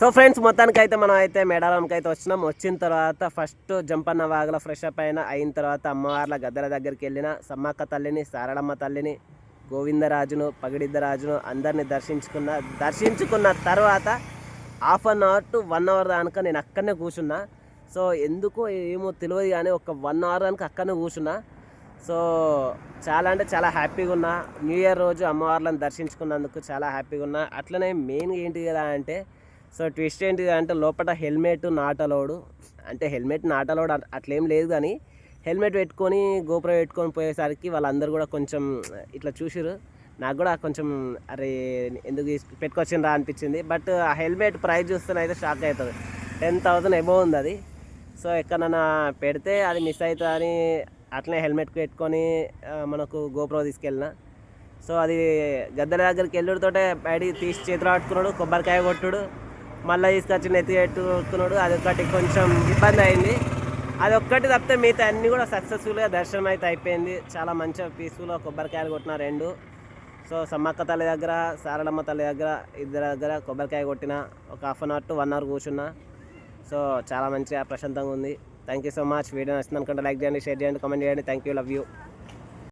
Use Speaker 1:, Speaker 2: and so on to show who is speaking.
Speaker 1: So friends, మొత్తానికైతే మనం అయితే మేడారంకి అయితే వచ్చినాం. వచ్చిన తర్వాత ఫస్ట్ జంపన్న వాగులో ఫ్రెష్ అప్ అయిన తర్వాత అమ్మవార్ల గద్దెల దగ్గరికి వెళ్ళిన సమ్మక్క తల్లిని, సారళమ్మ తల్లిని, గోవిందరాజును, పగిడిద్దరాజును అందరిని దర్శించుకున్న తర్వాత half an hour to 1 hour దాకా నేను అక్కడనే కూర్చున్నా. సో ఎందుకో ఏమో తెలియదు కానీ ఒక 1 అవర్ దానికి అక్కడనే కూర్చున్నా. సో చాలా అంటే చాలా హ్యాపీగా ఉన్నా. న్యూ ఇయర్ రోజు అమ్మవార్లను దర్శించుకున్నందుకు చాలా హ్యాపీగా ఉన్నా. అట్లనే మెయిన్ ఏంటి కదా అంటే, సో ట్విస్ట్ ఏంటిది అంటే లోపల హెల్మెట్ నాట్ అలౌడ్. అంటే హెల్మెట్ నాట్ అలౌడ్ అట్లేం లేదు, కానీ హెల్మెట్ పెట్టుకొని గోప్రో పెట్టుకొని పోయేసరికి వాళ్ళందరూ కూడా కొంచెం ఇట్లా చూసిరు. నాకు కూడా కొంచెం అరే ఎందుకు పెట్టుకొచ్చిండ్రా అనిపించింది. బట్ ఆ హెల్మెట్ ప్రైస్ చూస్తేనే అయితే షాక్ అవుతుంది. 10,000 అబోవ్ ఉంది అది. సో ఎక్కడన్నా పెడితే అది మిస్ అవుతుంది అని అట్లనే హెల్మెట్ పెట్టుకొని మనకు గోప్రో తీసుకెళ్ళిన. సో అది గద్దెల దగ్గరికి వెళ్ళుడితోటే బయటికి తీసి చేతిలో పట్టుకున్నాడు, కొబ్బరికాయ కొట్టుడు, మళ్ళీ తీసుకొచ్చి నెత్తి పెట్టుకున్నాడు. అది ఒకటి కొంచెం ఇబ్బంది అయింది. అది ఒక్కటి తప్పితే మిగతా అన్నీ కూడా సక్సెస్ఫుల్గా దర్శనం అయితే అయిపోయింది. చాలా మంచిగా పీస్ఫుల్గా కొబ్బరికాయలు కొట్టిన 2. సో సమ్మక్క తల్లి దగ్గర, సారళమ్మ తల్లి దగ్గర, ఇద్దరి దగ్గర కొబ్బరికాయ కొట్టిన. ఒక half an hour to 1 hour కూర్చున్నా. సో చాలా మంచిగా ప్రశాంతంగా ఉంది. Thank you so much. Video నచ్చింది అనుకుంటే లైక్ చేయండి, షేర్ చేయండి, కామెంట్ చేయండి. Thank you, love you.